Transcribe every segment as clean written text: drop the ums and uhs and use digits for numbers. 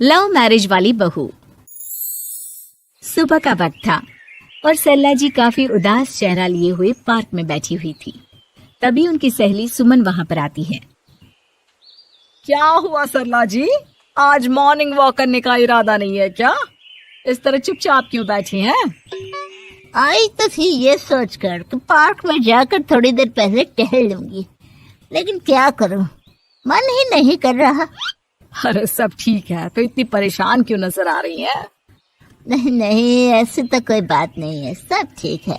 Love marriage वाली बहू। सुबह का वक्त था और सरला जी काफी उदास चेहरा लिए हुए पार्क में बैठी हुई थी। तभी उनकी सहेली सुमन वहां पर आती है। क्या हुआ सरला जी, आज मॉर्निंग वॉक करने का इरादा नहीं है क्या? इस तरह चुपचाप क्यों बैठी हैं? आई तो थी ये सोचकर कि पार्क में जाकर थोड़ी देर पहले टहल लूंगी, लेकिन क्या करूं, मन ही नहीं कर रहा। अरे सब ठीक है, तो इतनी परेशान क्यों नजर आ रही है? नहीं नहीं, ऐसी तो कोई बात नहीं है, सब ठीक है।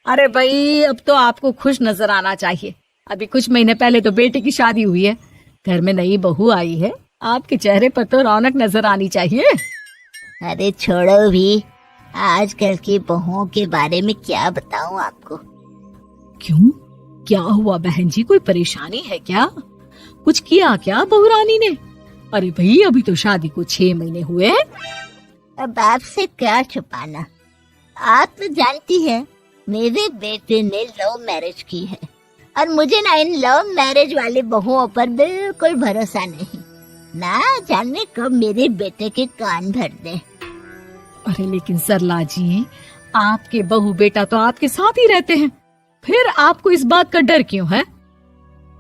अरे भाई, अब तो आपको खुश नजर आना चाहिए। अभी कुछ महीने पहले तो बेटे की शादी हुई है, घर में नई बहू आई है, आपके चेहरे पर तो रौनक नजर आनी चाहिए। अरे छोड़ो भी, आजकल की बहुओं के बारे में क्या बताऊं आपको। क्यों, क्या हुआ बहन जी, कोई परेशानी है क्या? कुछ किया क्या बहू रानी ने? अरे भाई, अभी तो शादी को 6 महीने हुए हैं। अब आपसे क्या छुपाना, आप तो जानती है मेरे बेटे ने लव मैरिज की है और मुझे ना इन लव मैरिज वाली बहुओं पर बिल्कुल भरोसा नहीं। ना जाने कब मेरे बेटे के कान भर दे। अरे लेकिन सरला जी, आपके बहू बेटा तो आपके साथ ही रहते हैं, फिर आपको इस बात का डर क्यों है?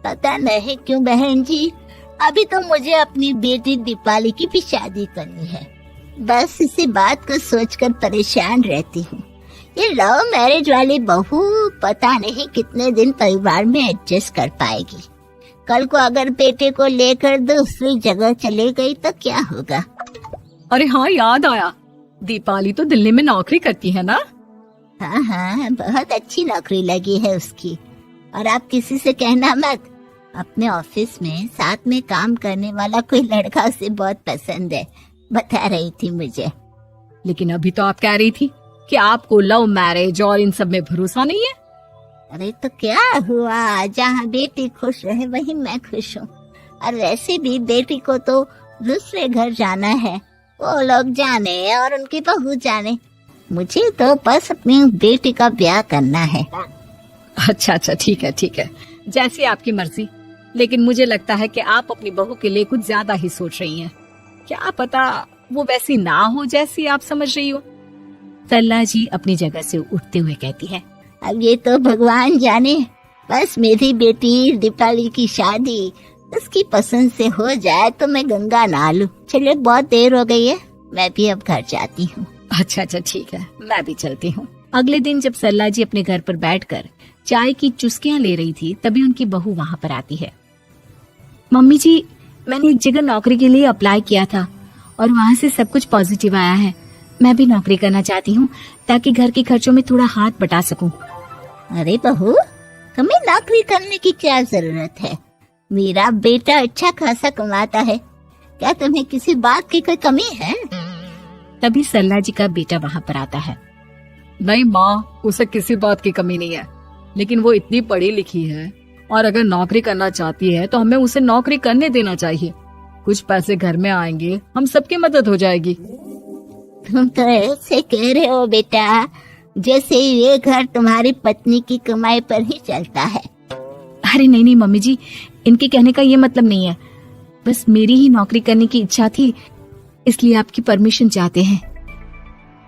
पता नहीं क्यों बहन जी, अभी तो मुझे अपनी बेटी दीपाली की भी शादी करनी है। बस इसी बात को सोचकर परेशान रहती हूँ। ये लव मैरिज वाली बहू पता नहीं कितने दिन परिवार में एडजस्ट कर पाएगी। कल को अगर बेटे को लेकर दूसरी जगह चले गई तो क्या होगा? अरे हाँ, याद आया, दीपाली तो दिल्ली में नौकरी करती है ना? हाँ हाँ, बहुत अच्छी नौकरी लगी है उसकी। और आप किसी से कहना मत, अपने ऑफिस में साथ में काम करने वाला कोई लड़का उसे बहुत पसंद है, बता रही थी मुझे। लेकिन अभी तो आप कह रही थी कि आपको लव मैरिज और इन सब में भरोसा नहीं है। अरे तो क्या हुआ, जहाँ बेटी खुश रहे वहीं मैं खुश हूँ। और वैसे भी बेटी को तो दूसरे घर जाना है, वो लोग जाने और उनकी बहू जाने, मुझे तो बस अपनी बेटी का ब्याह करना है। अच्छा अच्छा, ठीक है ठीक है, जैसी आपकी मर्जी। लेकिन मुझे लगता है कि आप अपनी बहू के लिए कुछ ज्यादा ही सोच रही हैं। क्या पता वो वैसी ना हो जैसी आप समझ रही हो। सरला जी अपनी जगह से उठते हुए कहती है, अब ये तो भगवान जाने, बस मेरी बेटी दीपाली की शादी उसकी पसंद से हो जाए तो मैं गंगा नहा लूं। चलिए बहुत देर हो गई है, मैं भी अब घर जाती हूँ। अच्छा अच्छा ठीक है, मैं भी चलती हूँ। अगले दिन जब सरला जी अपने घर पर बैठकर चाय की चुस्कियां ले रही थी, तभी उनकी बहू वहां पर आती है। मम्मी जी, मैंने एक जगह नौकरी के लिए अप्लाई किया था और वहाँ से सब कुछ पॉजिटिव आया है। मैं भी नौकरी करना चाहती हूँ ताकि घर के खर्चों में थोड़ा हाथ बटा सकूं। अरे बहू, तुम्हें नौकरी करने की क्या जरूरत है? मेरा बेटा अच्छा खासा कमाता है, क्या तुम्हें किसी बात की कोई कमी है? तभी सरला जी का बेटा वहाँ पर आता है। नहीं माँ, उसे किसी बात की कमी नहीं है, लेकिन वो इतनी पढ़ी लिखी है और अगर नौकरी करना चाहती है तो हमें उसे नौकरी करने देना चाहिए। कुछ पैसे घर में आएंगे, हम सबकी मदद हो जाएगी। तुम तो ऐसे कह रहे हो बेटा जैसे ये घर तुम्हारी पत्नी की कमाई पर ही चलता है। अरे नहीं नहीं मम्मी जी, इनके कहने का ये मतलब नहीं है, बस मेरी ही नौकरी करने की इच्छा थी, इसलिए आपकी परमिशन चाहते हैं।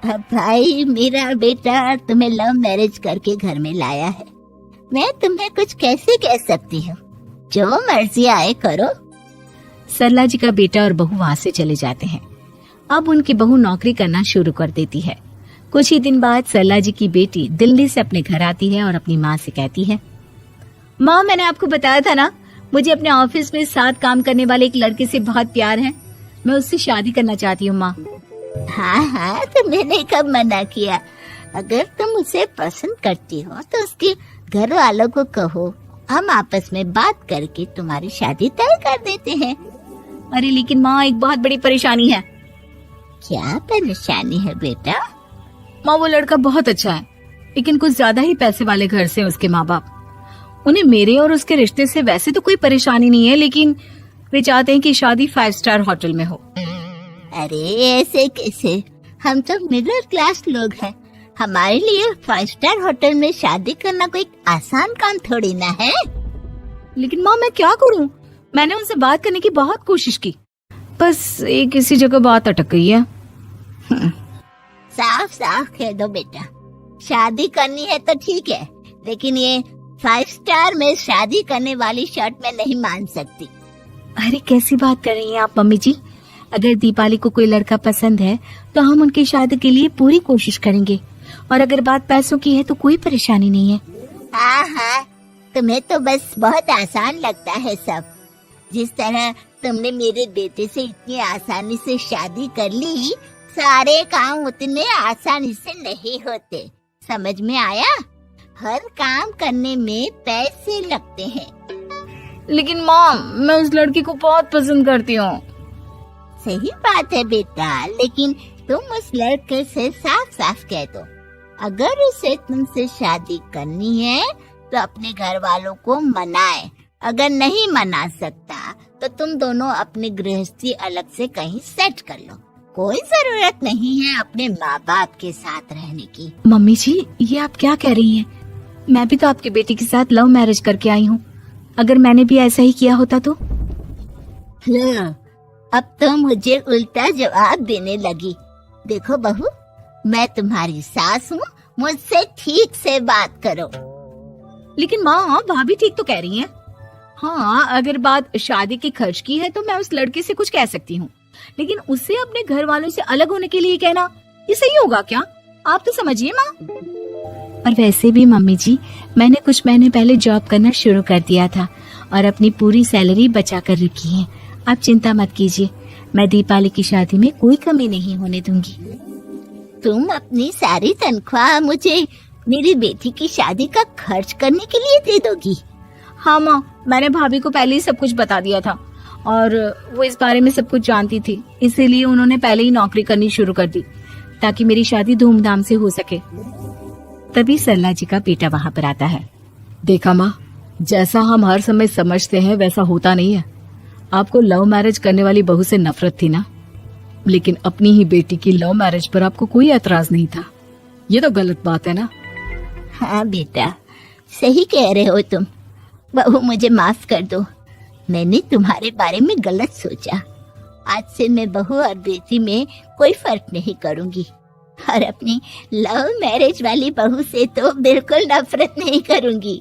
अब भाई, मेरा बेटा तुम्हें लव मैरिज करके घर में लाया है, मैं तुम्हें कुछ कैसे कह सकती हूँ? जो मर्जी आए करो। सरला जी का बेटा और बहू वहाँ से चले जाते हैं। अब उनकी बहू नौकरी करना शुरू कर देती है। कुछ ही दिन बाद सरला जी की बेटी दिल्ली से अपने घर आती है और अपनी माँ से कहती है, माँ, मैंने आपको बताया था ना, मुझे अपने ऑफिस में साथ काम करने वाले एक लड़के से बहुत प्यार है, मैं उससे शादी करना चाहती हूँ। माँ, हाँ हाँ, तो मैंने कब मना किया? अगर तुम उसे पसंद करती हो तो उसके घर वालों को कहो, हम आपस में बात करके तुम्हारी शादी तय कर देते हैं। अरे लेकिन माँ, एक बहुत बड़ी परेशानी है। क्या परेशानी है बेटा? माँ, वो लड़का बहुत अच्छा है, लेकिन कुछ ज्यादा ही पैसे वाले घर से उसके माँ बाप। उन्हें मेरे और उसके रिश्ते से वैसे तो कोई परेशानी नहीं है, लेकिन वे चाहते हैं कि शादी 5 स्टार होटल में हो। अरे ऐसे कैसे, हम तो मिडिल क्लास लोग हैं, हमारे लिए 5 स्टार होटल में शादी करना कोई आसान काम थोड़ी ना है। लेकिन माँ, मैं क्या करूँ? मैंने उनसे बात करने की बहुत कोशिश की, बस एक इसी जगह बात अटक गई है। साफ साफ कह दो बेटा, शादी करनी है तो ठीक है, लेकिन ये 5 स्टार में शादी करने वाली शर्त मैं नहीं मान सकती। अरे कैसी बात कर रही हैं आप मम्मी जी? अगर दीपाली को कोई लड़का पसंद है तो हम उनकी शादी के लिए पूरी कोशिश करेंगे, और अगर बात पैसों की है तो कोई परेशानी नहीं है। हाँ हाँ, तुम्हें तो बस बहुत आसान लगता है सब। जिस तरह तुमने मेरे बेटे से इतनी आसानी से शादी कर ली, सारे काम उतने आसानी से नहीं होते। समझ में आया? हर काम करने में पैसे लगते हैं। लेकिन माँ, मैं उस लड़की को बहुत पसंद करती हूँ। सही बात है बेटा, लेकिन तुम उस लड़के से साफ साफ कह दो, अगर उसे तुमसे शादी करनी है तो अपने घर वालों को मनाए। अगर नहीं मना सकता तो तुम दोनों अपनी गृहस्थी अलग से कहीं सेट कर लो। कोई जरूरत नहीं है अपने माँ बाप के साथ रहने की। मम्मी जी, ये आप क्या कह रही हैं? मैं भी तो आपकी बेटी के साथ लव मैरिज करके आई हूँ। अगर मैंने भी ऐसा ही किया होता तो? लो, अब तो मुझे उल्टा जवाब देने लगी। देखो बहू, मैं तुम्हारी सास हूँ, मुझसे ठीक से बात करो। लेकिन माँ, भाभी ठीक तो कह रही हैं। हाँ, अगर बात शादी के खर्च की है तो मैं उस लड़के से कुछ कह सकती हूँ, लेकिन उससे अपने घर वालों से अलग होने के लिए कहना, ये सही होगा क्या? आप तो समझिए माँ। और वैसे भी मम्मी जी, मैंने कुछ महीने पहले जॉब करना शुरू कर दिया था और अपनी पूरी सैलरी बचा कर रखी है। आप चिंता मत कीजिए, मैं दीपाली की शादी में कोई कमी नहीं होने दूंगी। तुम अपनी सारी तनख्वाह मुझे मेरी बेटी की शादी का खर्च करने के लिए दे दोगी? हाँ माँ, मैंने भाभी को पहले ही सब कुछ बता दिया था और वो इस बारे में सब कुछ जानती थी, इसीलिए उन्होंने पहले ही नौकरी करनी शुरू कर दी ताकि मेरी शादी धूमधाम से हो सके। तभी सरला जी का बेटा वहाँ पर आता है। देखा माँ, जैसा हम हर समय समझते हैं वैसा होता नहीं है। आपको लव मैरिज करने वाली बहू से नफरत थी ना, लेकिन अपनी ही बेटी की लव मैरिज पर आपको कोई एतराज नहीं था। ये तो गलत बात है ना। हाँ बेटा, सही कह रहे हो तुम। बहू, मुझे माफ कर दो, मैंने तुम्हारे बारे में गलत सोचा। आज से मैं बहू और बेटी में कोई फर्क नहीं करूंगी, और अपनी लव मैरिज वाली बहू से तो बिल्कुल नफरत नहीं करूंगी।